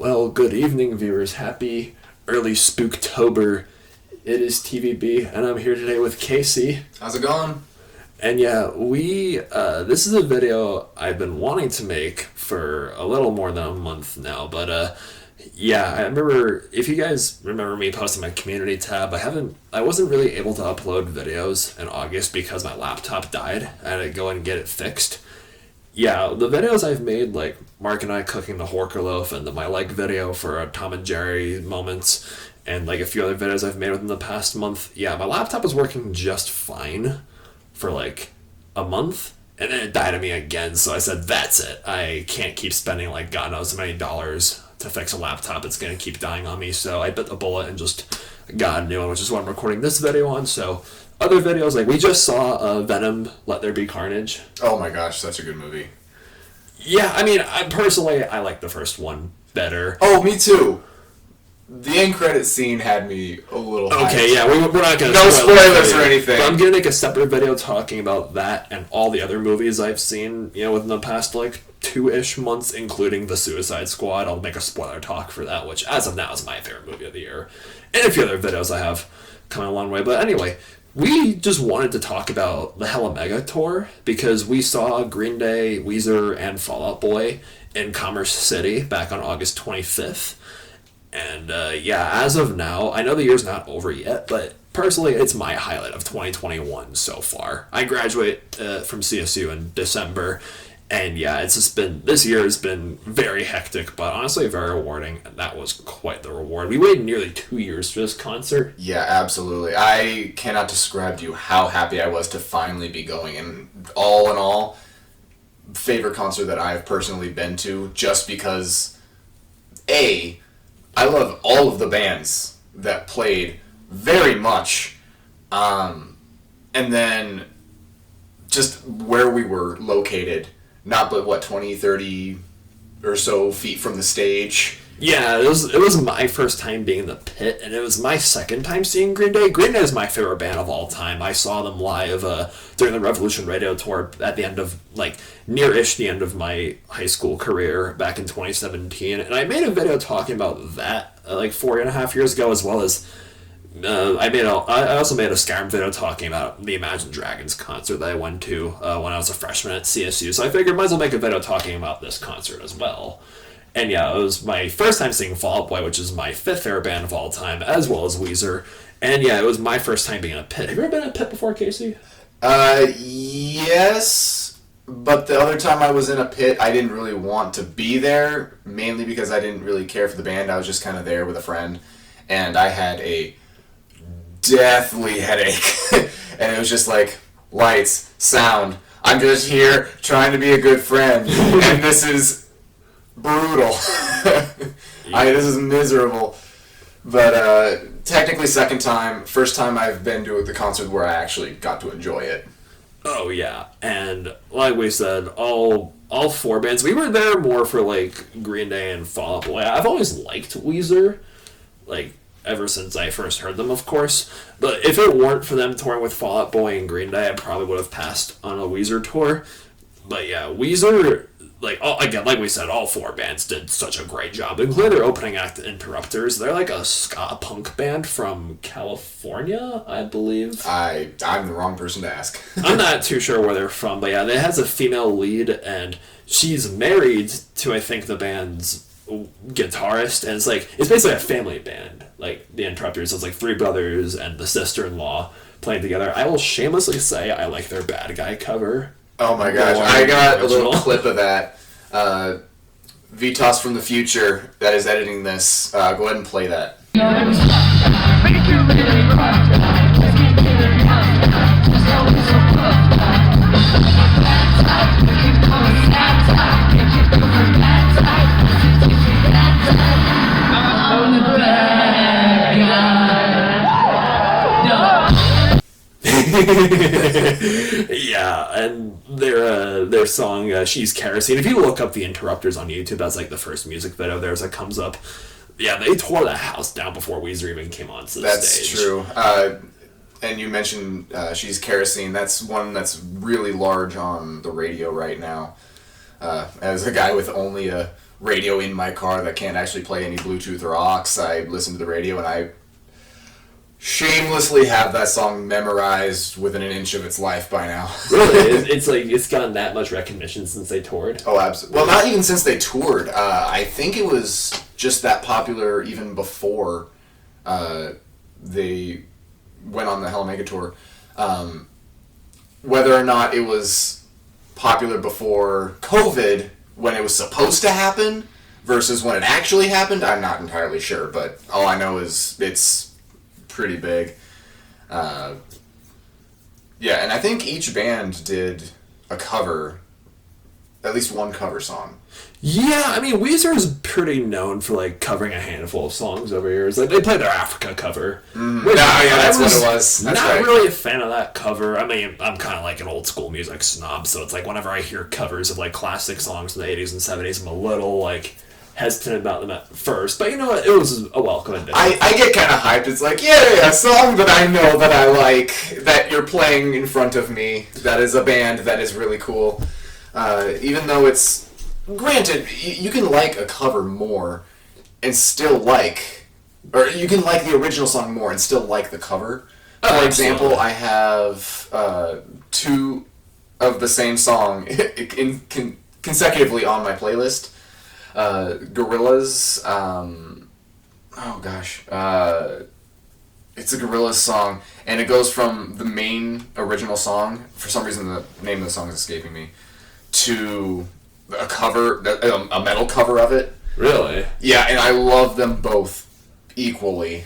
Well, good evening, viewers. Happy early Spooktober. It is TVB, and I'm here today with Casey. How's it going? And yeah, this is a video I've been wanting to make for a little more than a month now, but yeah, I remember, if you guys remember me posting my community tab, I wasn't really able to upload videos in August because my laptop died. I had to go and get it fixed. Yeah, the videos I've made, like Mark and I cooking the Horker loaf and my video for Tom and Jerry moments, and like a few other videos I've made within the past month, yeah, my laptop was working just fine for like a month, and then it died on me again, so I said, that's it. I can't keep spending like God knows how many dollars to fix a laptop. It's going to keep dying on me, so I bit the bullet and just got a new one, which is what I'm recording this video on, so... Other videos, like we just saw Venom, Let There Be Carnage. Oh my gosh, such a good movie. Yeah, I mean, I like the first one better. Oh, me too. The end credit scene had me a little Okay, yeah, we're not going to No spoilers or anything. But I'm going to make a separate video talking about that and all the other movies I've seen, within the past, 2-ish months, including The Suicide Squad. I'll make a spoiler talk for that, which, as of now, is my favorite movie of the year. And a few other videos I have coming a long way. But anyway... We just wanted to talk about the Hella Mega Tour because we saw Green Day, Weezer, and Fall Out Boy in Commerce City back on August 25th. And yeah, as of now, I know the year's not over yet, but personally, it's my highlight of 2021 so far. I graduate from CSU in December, and yeah, this year has been very hectic, but honestly very rewarding, and that was quite the reward. We waited nearly 2 years for this concert. Yeah, absolutely. I cannot describe to you how happy I was to finally be going, and all in all, favorite concert that I've personally been to, just because, I love all of the bands that played very much, and then just where we were located, not but 20, 30 or so feet from the stage. Yeah, it was my first time being in the pit, and it was my second time seeing Green Day. Green Day is my favorite band of all time. I saw them live during the Revolution Radio Tour at the end of, near-ish the end of my high school career back in 2017. And I made a video talking about that, 4.5 years ago, as well as I also made a Skyrim video talking about the Imagine Dragons concert that I went to when I was a freshman at CSU. So I figured might as well make a video talking about this concert as well. And yeah, it was my first time seeing Fall Out Boy, which is my fifth favorite band of all time, as well as Weezer. And yeah, it was my first time being in a pit. Have you ever been in a pit before, Casey? Yes, but the other time I was in a pit, I didn't really want to be there, mainly because I didn't really care for the band. I was just kind of there with a friend, and I had a deathly headache. And it was just lights, sound. I'm just here trying to be a good friend, and this is brutal. This is miserable. But technically second time. First time I've been to the concert where I actually got to enjoy it. Oh yeah, and like we said, all four bands. We were there more for Green Day and Fall Out Boy. I've always liked Weezer, ever since I first heard them, of course. But if it weren't for them touring with Fall Out Boy and Green Day, I probably would have passed on a Weezer tour. But yeah, Weezer, like we said, all four bands did such a great job, including their opening act, Interrupters. They're a ska punk band from California, I believe. I'm the wrong person to ask. I'm not too sure where they're from, but yeah, it has a female lead, and she's married to, I think, the band's guitarist, and it's basically a family band. The Interrupters, it's 3 brothers and the sister-in-law playing together. I will shamelessly say I like their Bad Guy cover. Oh my gosh, I got a little clip of that. Vitas from the future that is editing this. Go ahead and play that. Yeah, and their song "She's Kerosene." If you look up the Interrupters on YouTube, that's the first music video of theirs that comes up. Yeah, they tore that house down before Weezer even came onto the stage. That's true. And you mentioned She's Kerosene. That's one that's really large on the radio right now. As a guy with only a radio in my car that can't actually play any Bluetooth or aux. I listen to the radio, and I shamelessly have that song memorized within an inch of its life by now. Really? It's like it's gotten that much recognition since they toured? Oh, absolutely. Well, not even since they toured. I think it was just that popular even before they went on the Hell Mega Tour. Whether or not it was popular before COVID, when it was supposed to happen, versus when it actually happened, I'm not entirely sure. But all I know is it's pretty big. Yeah, and I think each band did a cover, at least one cover song. Yeah, I mean, Weezer is pretty known for, like, covering a handful of songs over years. Like, they played their Africa cover. Yeah, that's what it was. That's not right. really a fan of that cover. I mean, I'm kind of like an old school music snob, so it's like whenever I hear covers of, like, classic songs from the 80s and 70s, I'm a little, like, hesitant about them at first. But you know what? It was a welcome addition. I get kind of hyped. It's like, yeah, a song that I know that I like, that you're playing in front of me, that is a band that is really cool. Even though it's... Granted, you can like a cover more and still like... Or you can like the original song more and still like the cover. For example, I have two of the same song consecutively on my playlist. Gorillaz, it's a Gorillaz song, and it goes from the main original song, for some reason the name of the song is escaping me, to a cover, a metal cover of it. Really? Yeah, and I love them both equally.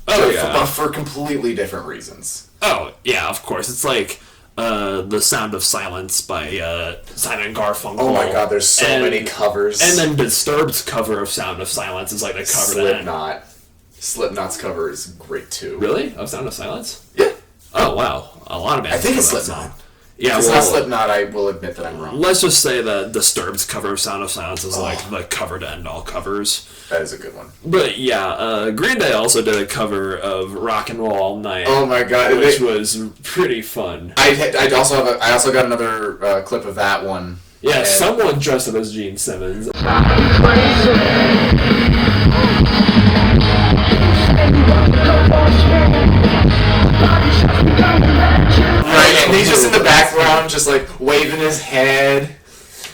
But for completely different reasons. Oh, yeah, of course. It's like The Sound of Silence by Simon & Garfunkel. Oh my god, there's so many covers. And then Disturbed's cover of Sound of Silence is like the cover Slipknot. Slipknot's cover is great too. Really? Of Sound of Silence? Yeah. Oh, wow. A lot of bands. I think it's Slipknot. Yeah, if it's not Slipknot, I will admit that I'm wrong. Let's just say that Disturbed's cover of Sound of Silence is like the cover to end all covers. That is a good one. But yeah, Green Day also did a cover of Rock and Roll All Night. Oh my god, which was pretty fun. I also got another clip of that one. Yeah, and someone dressed up as Gene Simmons. Right, and he's just in the background, just like waving his head.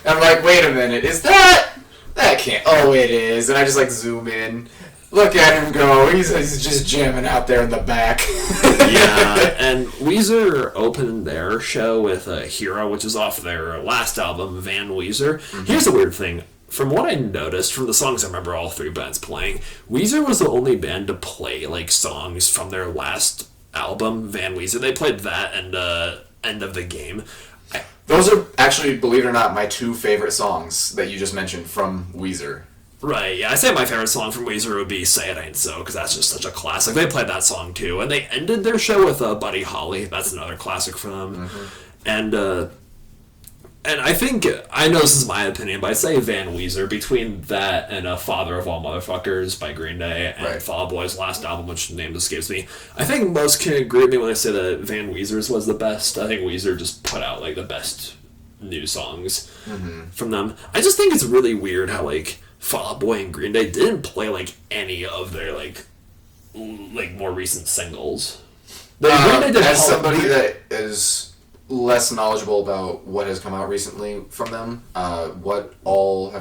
I'm like, wait a minute, is that can't? Oh, it is. And I just like zoom in. Look at him go. He's just jamming out there in the back. Yeah, and Weezer opened their show with Hero, which is off their last album, Van Weezer. Mm-hmm. Here's the weird thing. From what I noticed, from the songs I remember all three bands playing, Weezer was the only band to play like songs from their last album, Van Weezer. They played that and End of the Game. Those are actually, believe it or not, my two favorite songs that you just mentioned from Weezer. Right, yeah. I say my favorite song from Weezer would be Say It Ain't So, because that's just such a classic. They played that song too, and they ended their show with Buddy Holly. That's another classic for them. Mm-hmm. And I think, I know this is my opinion, but I'd say Van Weezer, between that and Father of All Motherfuckers by Green Day and Fall Out Boy's last album, which the name escapes me, I think most can agree with me when they say that Van Weezer's was the best. I think Weezer just put out like the best new songs from them. I just think it's really weird how like Fall Out Boy and Green Day didn't play like any of their like more recent singles. As somebody that is less knowledgeable about what has come out recently from them, what all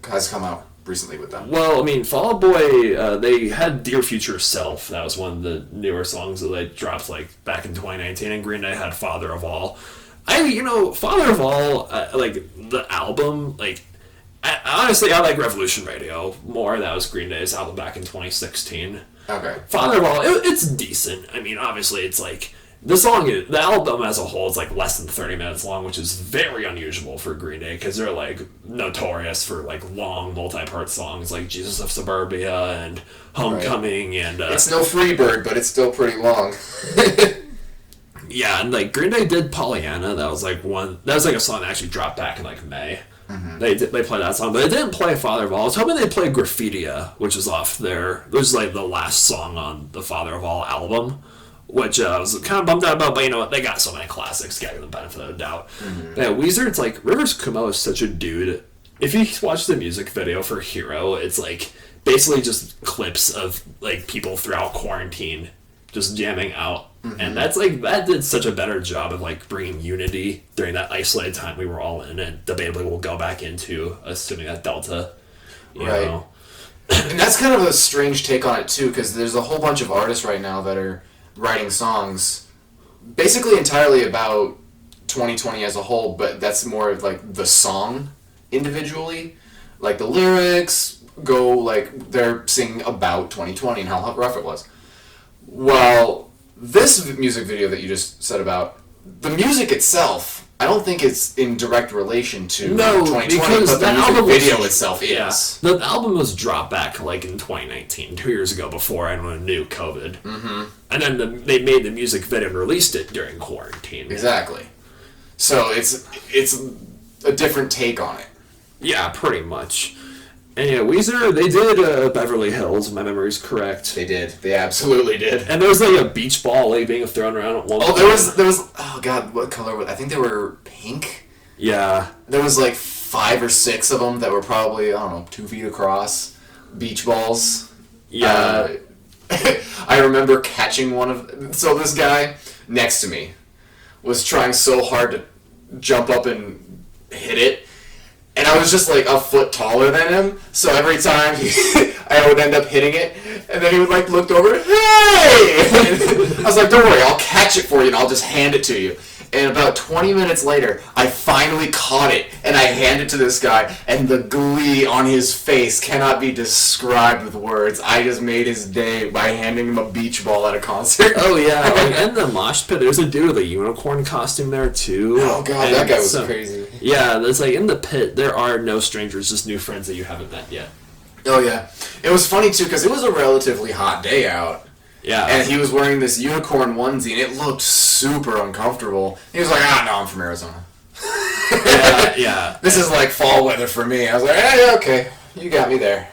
has come out recently with them? Well, I mean, Fall Out Boy, they had Dear Future Self. That was one of the newer songs that they dropped like back in 2019, and Green Day had Father of All. Father of All, like the album, like honestly, I like Revolution Radio more. That was Green Day's album back in 2016. Okay. Father of All, it's decent. I mean, obviously, it's like the album as a whole is like less than 30 minutes long, which is very unusual for Green Day because they're like notorious for like long multi-part songs like Jesus of Suburbia and Homecoming and it's no Freebird, but it's still pretty long. Yeah, and like Green Day did Pollyanna. That was like a song that actually dropped back in like May. Mm-hmm. They played that song, but they didn't play Father of All. I was hoping they'd play Graffitia, which is off which is like the last song on the Father of All album, which I was kind of bummed out about, but you know what, they got so many classics, getting the benefit of the doubt. Mm-hmm. Yeah, Weezer, it's like, Rivers Cuomo is such a dude if you watch the music video for Hero, it's like basically just clips of like people throughout quarantine just jamming out. And that's like that did such a better job of like bringing unity during that isolated time we were all in, and debatably we'll go back into assuming that Delta, you Right. know. And that's kind of a strange take on it too, because there's a whole bunch of artists right now that are writing songs basically entirely about 2020 as a whole, but that's more of like the song individually. Like the lyrics go like they're singing about 2020 and how rough it was. Well, this music video that you just said about, the music itself, I don't think it's in direct relation to No, 2020, because but the that music album was- video itself Yeah, is. the album was dropped back like in 2019, 2 years ago before anyone knew COVID. And then they made the music video and released it during quarantine. Exactly. So it's a different take on it. Yeah, pretty much. And yeah, Weezer, they did Beverly Hills, if my memory's correct. They did. They absolutely did. And there was like a beach ball like being thrown around at one Oh, point. there was. Oh God, what color was? I think they were pink. Yeah. There was like 5 or 6 of them that were probably, I don't know, 2 feet across. Beach balls. Yeah. I remember catching one of. So this guy next to me was trying so hard to jump up and hit it. And I was just like a foot taller than him, so every time I would end up hitting it, and then he would like look over, hey! And I was like, don't worry, I'll catch it for you and I'll just hand it to you. And about 20 minutes later, I finally caught it, and I hand it to this guy, and the glee on his face cannot be described with words. I just made his day by handing him a beach ball at a concert. Oh yeah, like in the mosh pit, there's a dude with a unicorn costume there too. Oh God, And that guy was so- crazy. Yeah, there's like in the pit, there are no strangers, just new friends that you haven't met yet. Oh yeah. It was funny too, because it was a relatively hot day out. Yeah. And he was wearing this unicorn onesie, and it looked super uncomfortable. He was like, no, I'm from Arizona. yeah. This is like fall weather for me. I was like, hey, okay, you got me there.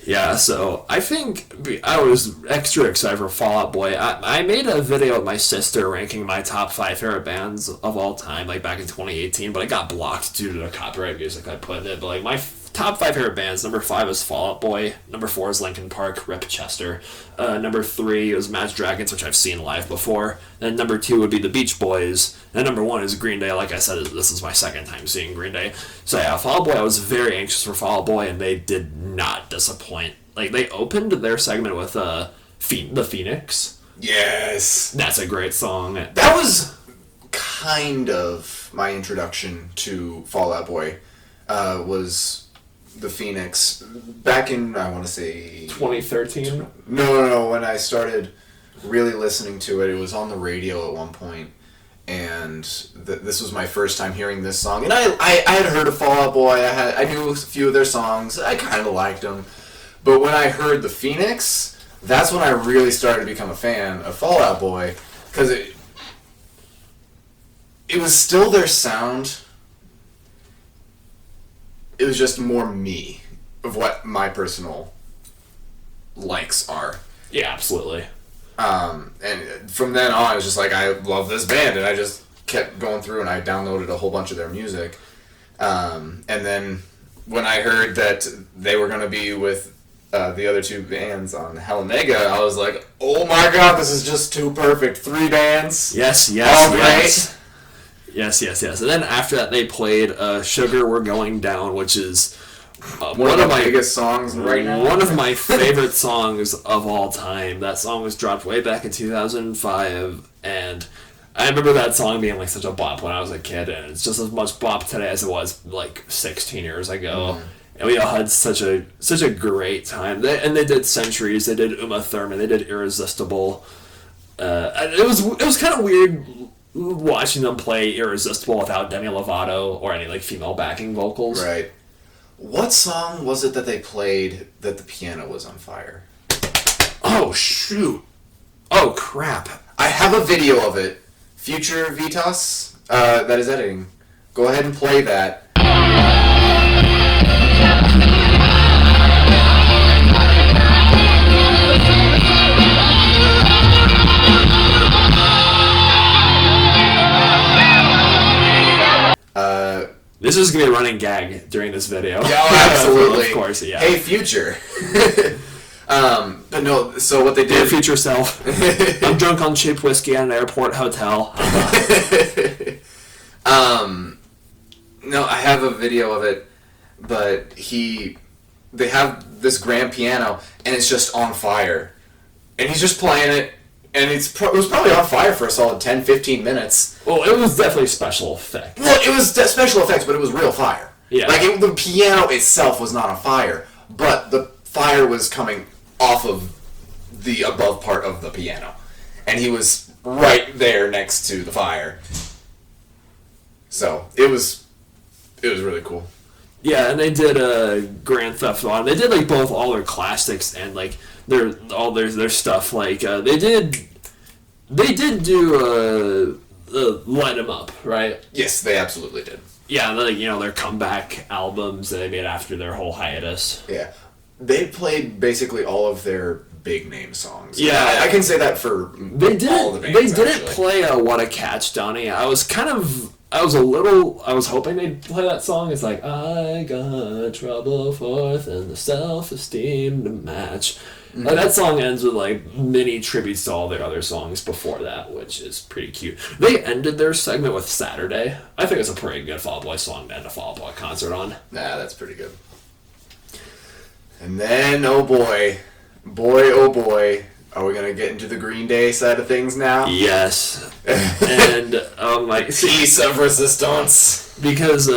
Yeah, so I think I was extra excited for Fall Out Boy. I made a video with my sister ranking my top 5 favorite bands of all time, like back in 2018, but I got blocked due to the copyright music I put in it. But like my top 5 favorite bands, number 5 is Fall Out Boy, number 4 is Linkin Park, Rip Chester, number 3 is Imagine Dragons, which I've seen live before, then number 2 would be the Beach Boys, and number 1 is Green Day. Like I said, this is my second time seeing Green Day. So yeah, Fall Out Boy, I was very anxious for Fall Out Boy, and they did not disappoint. Like, they opened their segment with The Phoenix. Yes. That's a great song. That was kind of my introduction to Fall Out Boy, was the Phoenix. Back in, I want to say... 2013? No, when I started really listening to it, it was on the radio at one point, and this was my first time hearing this song. And I had heard of Fall Out Boy, I knew a few of their songs, I kind of liked them. But when I heard the Phoenix, that's when I really started to become a fan of Fall Out Boy, because it was still their sound. It was just more me, of what my personal likes are. Yeah, absolutely. And from then on, I was just like, I love this band, and I just kept going through, and I downloaded a whole bunch of their music. And then when I heard that they were going to be with the other 2 bands on Hell Mega, I was like, oh my god, this is just too perfect. 3 bands. Yes. All great. Yes. And then after that, they played Sugar We're Going Down, which is One of my biggest songs right now. One of my favorite songs of all time. That song was dropped way back in 2005, and I remember that song being like such a bop when I was a kid, and it's just as much bop today as it was like 16 years ago. And we all had such a great time. They did Centuries, they did Uma Thurman, they did Irresistible. It was kind of weird watching them play Irresistible without Demi Lovato or any like female backing vocals. Right. What song was it that they played that the piano was on fire? Oh shoot! Oh crap! I have a video of it. Future Vitas, that is editing. Go ahead and play that. This is gonna be a running gag during this video. Yeah, absolutely. Of course, yeah. Hey, future. But no, so what they Dear did... future self. I'm drunk on cheap whiskey at an airport hotel. No, I have a video of it, but they have this grand piano, and it's just on fire. And he's just playing it, and it was probably on fire for a solid 10, 15 minutes. Well, it was definitely special effects. Well, it was special effects, but it was real fire. Yeah. Like, the piano itself was not on fire, but the fire was coming off of the above part of the piano. And he was right there next to the fire. So, it was really cool. Yeah, and they did Grand Theft Auto. They did like both all their classics and like their stuff. Like they did do Light 'Em Up, right? Yes, they absolutely did. Yeah, like their comeback albums that they made after their whole hiatus. Yeah, they played basically all of their big name songs. Yeah, I can say that for all the bands. They didn't actually play What a Catch, Donnie. I was hoping they'd play that song. It's like, I got trouble forth and the self-esteem to match. Mm-hmm. Like, that song ends with like mini tributes to all their other songs before that, which is pretty cute. They ended their segment with Saturday. I think it's a pretty good Fall Out Boy song to end a Fall Out Boy concert on. Nah, that's pretty good. And then, oh boy, are we gonna get into the Green Day side of things now? Yes. And like Piece of Resistance. Because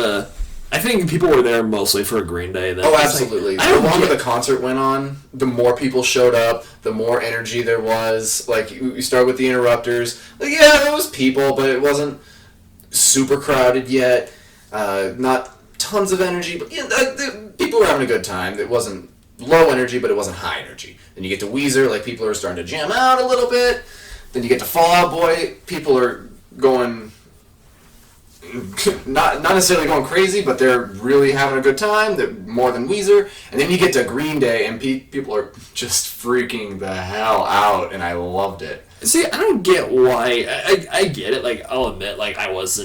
I think people were there mostly for Green Day. Oh, absolutely. The longer the concert went on, the more people showed up, the more energy there was. Like, you start with the Interrupters. Like, yeah, there was people, but it wasn't super crowded yet. Not tons of energy, but people were having a good time. It wasn't low energy, but it wasn't high energy. Then you get to Weezer, like, people are starting to jam out a little bit. Then you get to Fall Out Boy, people are going... not necessarily going crazy, but they're really having a good time. They're more than Weezer. And then you get to Green Day, and people are just freaking the hell out, and I loved it. See, I don't get why. I get it. Like, I'll admit, like, I was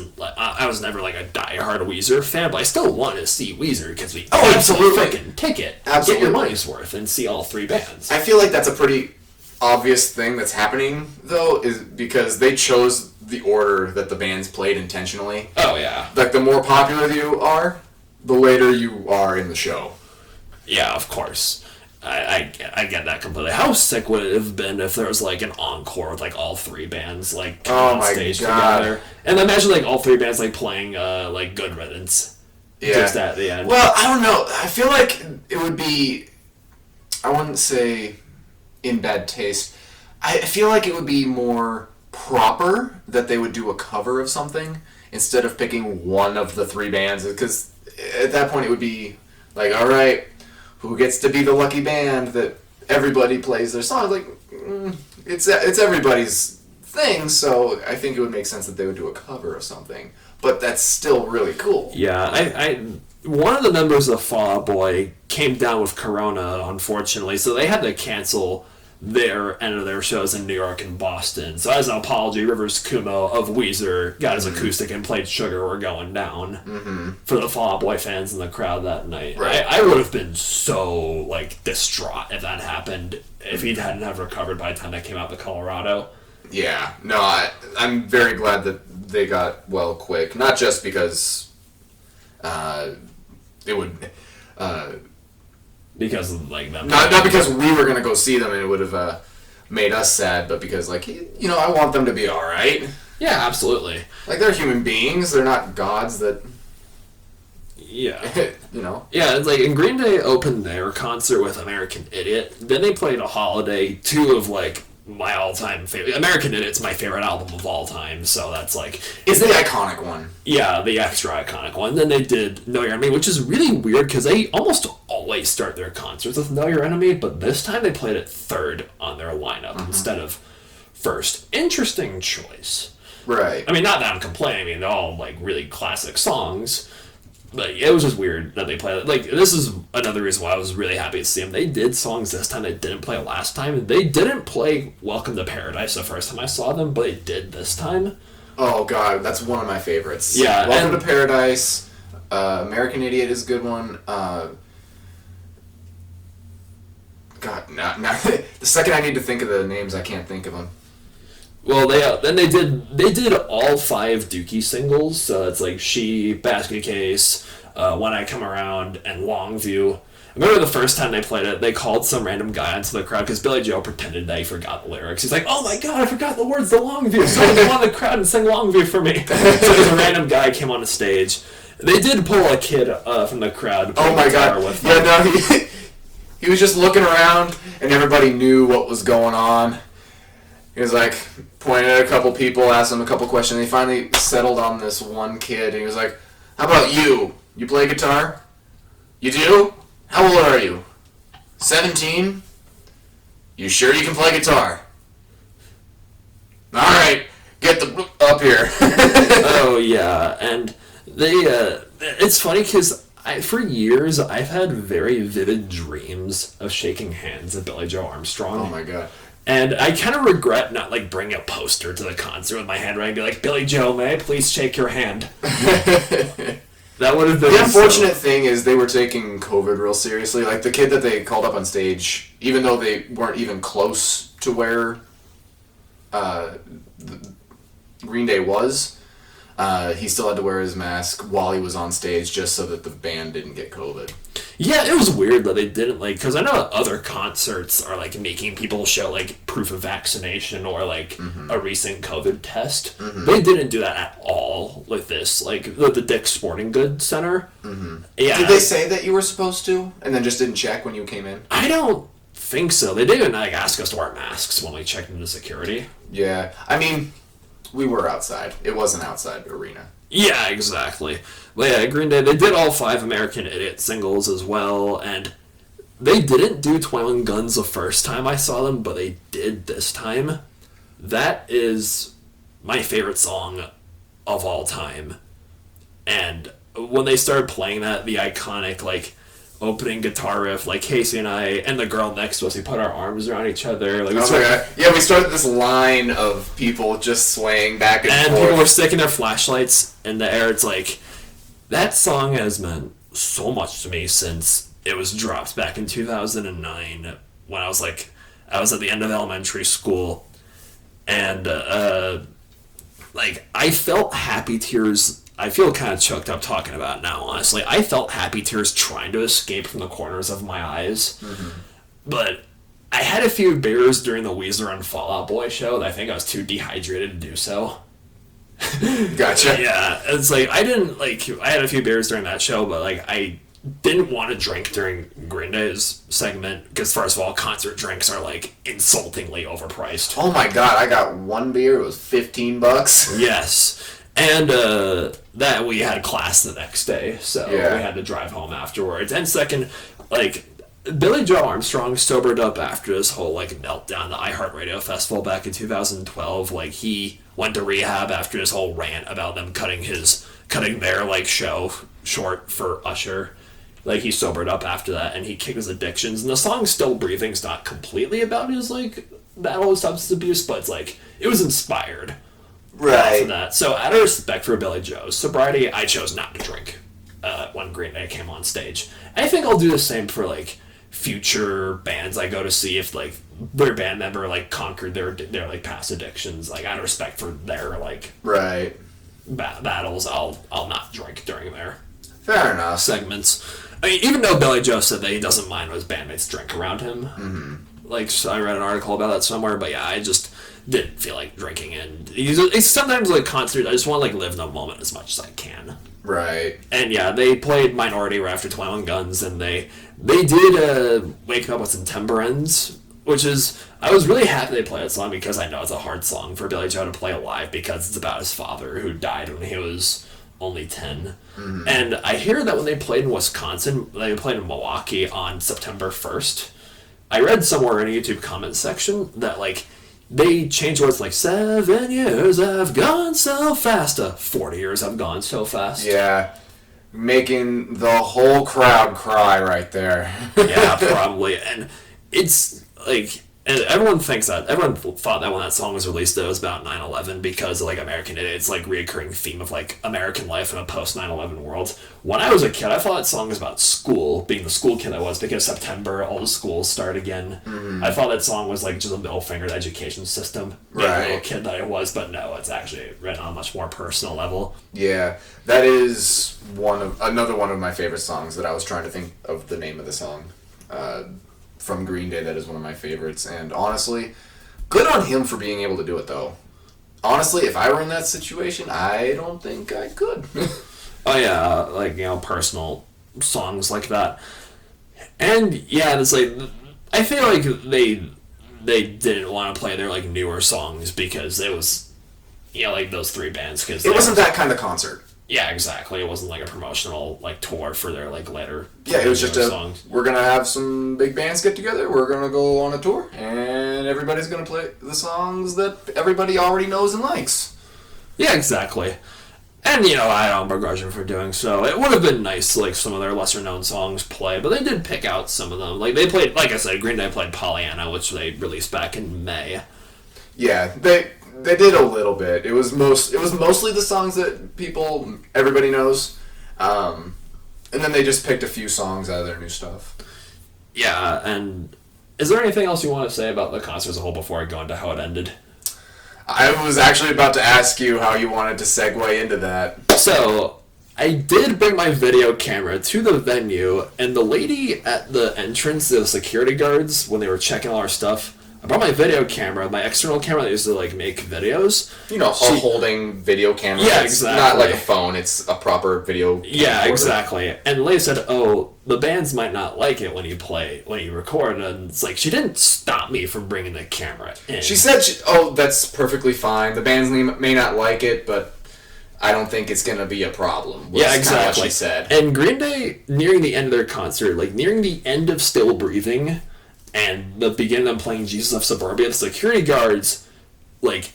never like a diehard Weezer fan, but I still wanted to see Weezer because we absolutely freaking ticket, absolutely get your money's worth, and see all three bands. I feel like that's a pretty obvious thing that's happening, though, is because they chose the order that the bands played intentionally. Oh yeah. Like, the more popular you are, the later you are in the show. Yeah, of course. I get that completely. How sick would it have been if there was like an encore with like all three bands like coming on stage together? And imagine like all three bands like playing like Good Riddance. Yeah. Just at the end. Well, I don't know. I feel like it would be, I wouldn't say in bad taste. I feel like it would be more proper that they would do a cover of something instead of picking one of the three bands, because at that point it would be like, all right, who gets to be the lucky band that everybody plays their song? Like, it's everybody's thing, so I think it would make sense that they would do a cover of something. But that's still really cool. Yeah, I one of the members of Fall Out Boy came down with Corona, unfortunately, so they had to cancel their end of their shows in New York and Boston. So as an apology, Rivers Cuomo of Weezer got his acoustic and played Sugar We're Going Down for the Fall Out Boy fans in the crowd that night. Right. I would have been so like distraught if that happened, if he hadn't have recovered by the time that came out to Colorado. Yeah, no, I'm very glad that they got well quick. Not just because it would... because of like them. Not because we were gonna go see them and it would have made us sad, but because like I want them to be all right. Yeah, absolutely. Like, they're human beings. They're not gods that. Yeah. Yeah, it's like, and Green Day opened their concert with American Idiot. Then they played A Holiday, two of like my all-time favorite. American Idiot's my favorite album of all time, so that's like... It's the iconic one. Yeah, the extra iconic one. Then they did Know Your Enemy, which is really weird because they almost always start their concerts with Know Your Enemy, but this time they played it third on their lineup instead of first. Interesting choice. Right. I mean, not that I'm complaining. I mean, they're all like really classic songs. But it was just weird that they played it. Like, this is another reason why I was really happy to see them. They did songs this time they didn't play last time. They didn't play Welcome to Paradise the first time I saw them, but they did this time. Oh, God, that's one of my favorites. Yeah. Welcome to Paradise, American Idiot is a good one. God, not the second I need to think of the names, I can't think of them. Well, they did all 5 Dookie singles. So it's like She, Basket Case, When I Come Around, and Longview. I remember the first time they played it, they called some random guy into the crowd because Billy Joe pretended that he forgot the lyrics. He's like, "Oh my god, I forgot the words to Longview. Someone go in the crowd and sing Longview for me." So there's a random guy came on the stage. They did pull a kid from the crowd to play guitar with them. Yeah, no, he was just looking around, and everybody knew what was going on. He was like pointing at a couple people, asked them a couple questions. They finally settled on this one kid, and he was like, "How about you? You play guitar? You do? How old are you? 17? You sure you can play guitar? All right, get the up here." Oh yeah, and they it's funny because for years I've had very vivid dreams of shaking hands with Billy Joe Armstrong. Oh my god. And I kind of regret not like bringing a poster to the concert with my handwriting and be like, "Billy Joe, may I please shake your hand?" That would have been the unfortunate thing is they were taking COVID real seriously. Like the kid that they called up on stage, even though they weren't even close to where Green Day was, he still had to wear his mask while he was on stage just so that the band didn't get COVID. Yeah, it was weird that they didn't like, because I know other concerts are like making people show like proof of vaccination or like a recent COVID test. They didn't do that at all with this, like the Dick's Sporting Goods Center. Yeah, Did they say that you were supposed to, and then just didn't check when you came in? I don't think so. They didn't like ask us to wear masks when we checked into security. Yeah, I mean, we were outside. It was an outside arena. Yeah, exactly. But yeah, Green Day, they did all 5 American Idiot singles as well, and they didn't do Twirling Guns the first time I saw them, but they did this time. That is my favorite song of all time. And when they started playing that, the iconic, like, opening guitar riff, like Casey and I and the girl next to us, we put our arms around each other. Like, yeah, we started this line of people just swaying back and forth. And people were sticking their flashlights in the air. It's like, that song has meant so much to me since it was dropped back in 2009 when I was at the end of elementary school. And, I felt happy tears. I feel kind of choked up talking about it now, honestly. I felt happy tears trying to escape from the corners of my eyes. But I had a few beers during the Weezer and Fall Out Boy show that I think I was too dehydrated to do so. Gotcha. Yeah, it's like, I had a few beers during that show, but I didn't want to drink during Green Day's segment, because first of all, concert drinks are insultingly overpriced. Oh my god, I got one beer, it was $15. Yes. And that we had class the next day, so we had to drive home afterwards. And second, Billy Joe Armstrong sobered up after this whole meltdown, the iHeartRadio Festival back in 2012. He went to rehab after this whole rant about them cutting their show short for Usher. He sobered up after that, and he kicked his addictions. And the song "Still Breathing's" not completely about his battle with substance abuse, but it was inspired. Right. For that. So out of respect for Billy Joe's sobriety, I chose not to drink when Green Day came on stage. And I think I'll do the same for future bands I go to see if their band member conquered their past addictions. Out of respect for their right battles, I'll not drink during their fair enough segments. I mean, even though Billy Joe said that he doesn't mind when his bandmates drink around him. So I read an article about that somewhere, but yeah, I just didn't feel like drinking, and it's sometimes concerts I just want to live in the moment as much as I can. Right. And yeah, they played Minority right after Twirling Guns, and they did Wake Up When September Ends, which is, I was really happy they played that song because I know it's a hard song for Billy Joe to play live because it's about his father who died when he was only 10. And I hear that when they played in Wisconsin, they played in Milwaukee on September 1st. I read somewhere in a YouTube comment section that they changed words 7 years have gone so fast to 40 years have gone so fast. Yeah. Making the whole crowd cry right there. Yeah, probably. And it's And everyone thought that when that song was released that it was about 9/11 because of like American Idiots, like reoccurring theme of like American life in a post 9/11 world. When I was a kid, I thought that song was about school, being the school kid I was, because September all the schools start again. I thought that song was like just a middle finger to the education system, being the little kid that I was. But no, it's actually written on a much more personal level. Yeah, that is another one of my favorite songs that I was trying to think of the name of the song. From Green Day, that is one of my favorites, and honestly, good on him for being able to do it, though. Honestly, if I were in that situation, I don't think I could. Oh yeah, like, you know, personal songs like that. And yeah, it's like, I feel like they didn't want to play their like newer songs because it was, you know, like those three bands, because it wasn't that kind of concert. Yeah, exactly. It wasn't like a promotional like tour for their like later. Yeah, it was just songs. We're gonna have some big bands get together. We're gonna go on a tour, and everybody's gonna play the songs that everybody already knows and likes. Yeah, exactly. And you know, I don't begrudge them for doing so. It would have been nice to like some of their lesser known songs play, but they did pick out some of them. Like they played, like I said, Green Day played Pollyanna, which they released back in May. Yeah, they did a little bit. It was mostly the songs that everybody knows, and then they just picked a few songs out of their new stuff. Yeah, and is there anything else you want to say about the concert as a whole before I go into how it ended? I was actually about to ask you how you wanted to segue into that. So, I did bring my video camera to the venue, and the lady at the entrance, the security guards, when they were checking all our stuff, I brought my video camera, my external camera that used to like make videos. You know, a holding video camera. Yeah, it's exactly. Not like a phone, it's a proper video camera. Yeah, exactly. And the lady said, "Oh, the bands might not like it when you record." And it's like, she didn't stop me from bringing the camera in. She said, that's perfectly fine. The bands may not like it, but I don't think it's going to be a problem. Yeah, exactly. What she said. And Green Day, nearing the end of their concert, like nearing the end of Still Breathing, and the beginning of them playing Jesus of Suburbia, the security guards, like,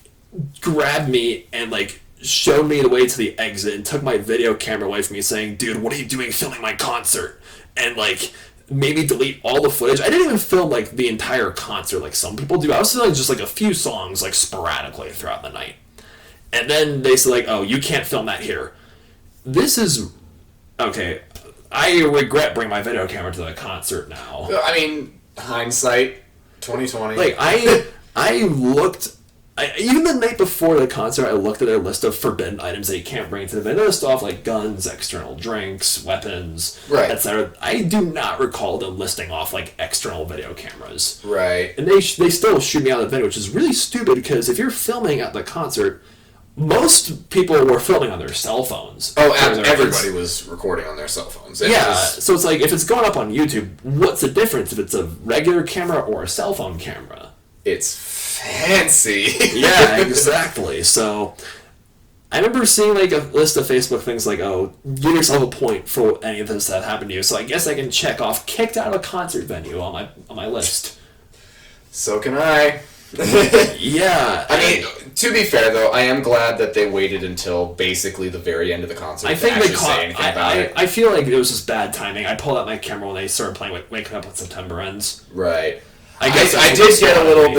grabbed me and, like, showed me the way to the exit and took my video camera away from me, saying, "Dude, what are you doing filming my concert?" And, like, made me delete all the footage. I didn't even film, like, the entire concert like some people do. I was filming just, like, a few songs, like, sporadically throughout the night. And then they said, like, "Oh, you can't film that here." This is... Okay, I regret bringing my video camera to the concert now. I mean... Hindsight, 2020. Like, I looked... even the night before the concert, I looked at their list of forbidden items that you can't bring to the event. They list off, like, guns, external drinks, weapons, right, etc. I do not recall them listing off, like, external video cameras. Right. And they still shoot me out of the venue, which is really stupid, because if you're filming at the concert... Most people were filming on their cell phones. Oh, everybody was recording on their cell phones. So it's like, if it's going up on YouTube, what's the difference if it's a regular camera or a cell phone camera? It's fancy. Yeah, exactly. So, I remember seeing like a list of Facebook things like, "Oh, give yourself a point for any of this that happened to you." So I guess I can check off "kicked out of a concert venue" on my list. So can I. Yeah. I mean, to be fair though, I am glad that they waited until basically the very end of the concert to actually say anything about it. I feel like it was just bad timing. I pulled out my camera when they started playing Waking Up When September Ends. Right. I guess I did get a little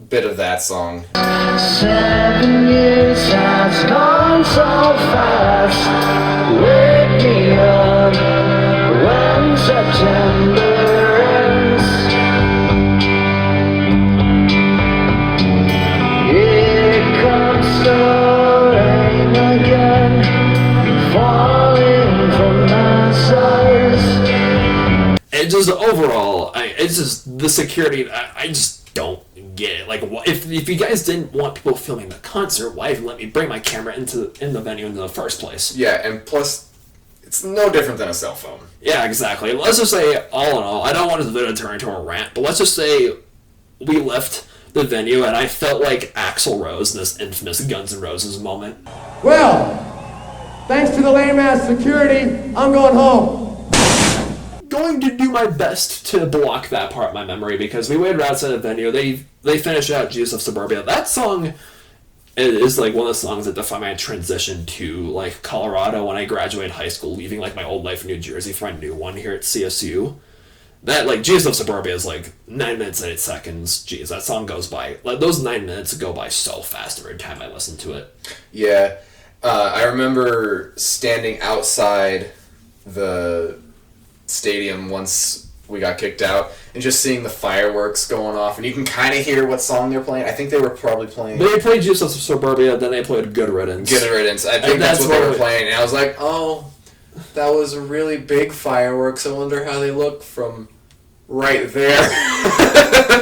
bit of that song. 7 years has gone so fast. Wake me up when September ends. Here comes the rain again, falling from the skies. It just overall, it's just the security. I just don't get it. Like, if you guys didn't want people filming the concert, why even let me bring my camera in the venue in the first place? Yeah, and plus, it's no different than a cell phone. Yeah, exactly. Let's just say, all in all, I don't want this video to turn into a rant, but let's just say we left the venue and I felt like Axl Rose in this infamous Guns N' Roses moment. Well, thanks to the lame-ass security, I'm going home. Going to do my best to block that part of my memory, because we waited outside the venue. They finished out Jesus of Suburbia. That song is like one of the songs that defined my transition to like Colorado when I graduated high school, leaving like my old life in New Jersey for my new one here at CSU. That, like, Jesus of Suburbia is, like, 9 minutes and 8 seconds. Jeez, that song goes by... Like, those 9 minutes go by so fast every time I listen to it. Yeah. I remember standing outside the stadium once we got kicked out and just seeing the fireworks going off, and you can kind of hear what song they're playing. I think they were probably playing... They played Jesus of Suburbia, then they played Good Riddance. Good Riddance. I think that's what they were playing, and I was like, oh... That was a really big fireworks. I wonder how they look from right there.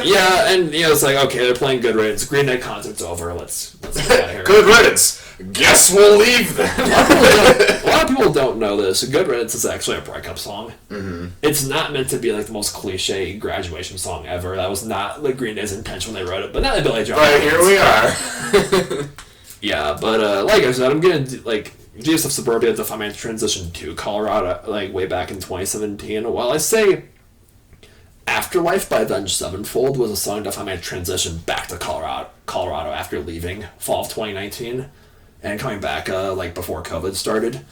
Yeah, and it's like, okay, they're playing Good Riddance. Green Day concert's over. Let's get out of here. Good Riddance. Guess we'll leave them. A lot of people don't know this. Good Riddance is actually a breakup song. Mm-hmm. It's not meant to be like the most cliche graduation song ever. That was not like Green Day's intention when they wrote it. But now that Billy Joel. But here we are. Yeah, but like I said, I'm gonna like. Jesus of Suburbia defined my transition to Colorado, like, way back in 2017. While I say Afterlife by Avenged Sevenfold was a song that defined my transition back to Colorado after leaving fall of 2019 and coming back, like, before COVID started.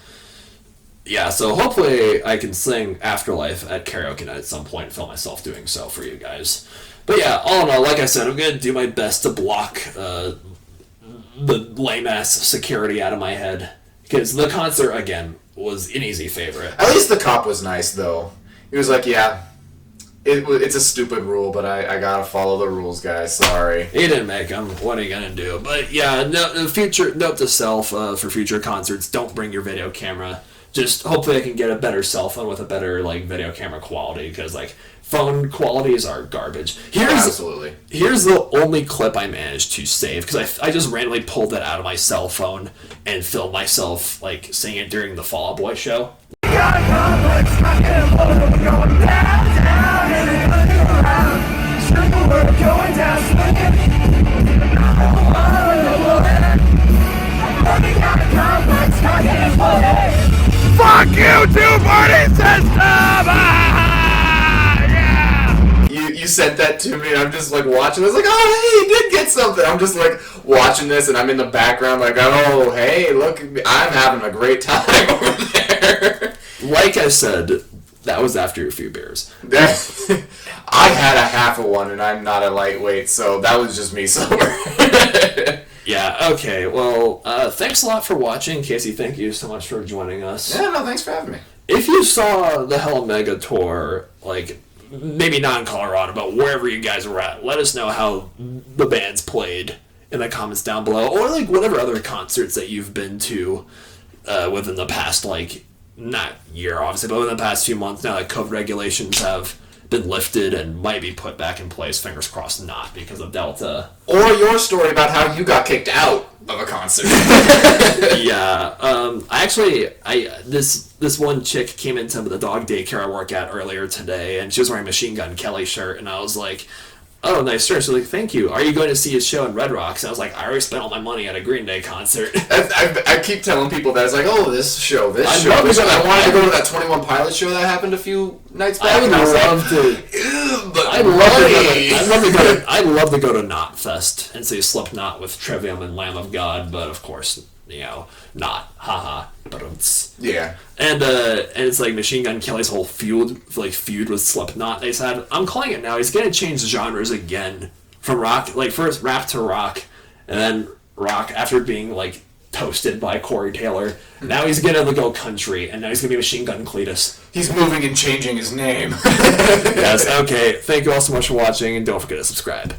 Yeah, so hopefully I can sing Afterlife at karaoke night at some point and film myself doing so for you guys. But yeah, all in all, like I said, I'm going to do my best to block the lame-ass security out of my head. Because the concert, again, was an easy favorite. At least the cop was nice, though. He was like, yeah, it's a stupid rule, but I gotta follow the rules, guys. Sorry. He didn't make them. What are you gonna do? But yeah, note to self for future concerts, don't bring your video camera. Just hopefully I can get a better cell phone with a better, like, video camera quality, because, like, phone qualities are garbage. Absolutely. Here's the only clip I managed to save, because I just randomly pulled it out of my cell phone and filmed myself, like, singing it during the Fall Out Boy show. Fuck you, two-party system! Yeah! You sent that to me, and I'm just, like, watching. I was like, oh, hey, he did get something. I'm just, like, watching this, and I'm in the background, like, oh, hey, look, I'm having a great time over there. Like I said, that was after a few beers. I had a half of one, and I'm not a lightweight, so that was just me sober. Yeah, okay, well, thanks a lot for watching. Casey, thank you so much for joining us. Yeah, no, thanks for having me. If you saw the Hell Mega Tour, like, maybe not in Colorado, but wherever you guys were at, let us know how the bands played in the comments down below, or, like, whatever other concerts that you've been to within the past, like, not year, obviously, but within the past few months now that COVID regulations have been lifted and might be put back in place. Fingers crossed not because of Delta. Or your story about how you got kicked out of a concert. Yeah. This one chick came into the dog daycare I work at earlier today, and she was wearing a Machine Gun Kelly shirt, and I was like, oh, nice shirt. She's like, thank you. Are you going to see his show in Red Rocks? And I was like, I already spent all my money at a Green Day concert. I keep telling people that. It's like, oh, this show. I wanted to go to that 21 Pilots show that happened a few nights back. I'd love to go to Knotfest and see Slipknot with Trivium and Lamb of God, but of course, not. Haha. But yeah. And it's like Machine Gun Kelly's whole feud with Slipknot. They said, I'm calling it now. He's gonna change genres again from rock, like first rap to rock, and then rock after being like toasted by Corey Taylor. Now he's gonna go country, and now he's gonna be Machine Gun Cletus. He's moving and changing his name. Yes. Okay. Thank you all so much for watching, and don't forget to subscribe.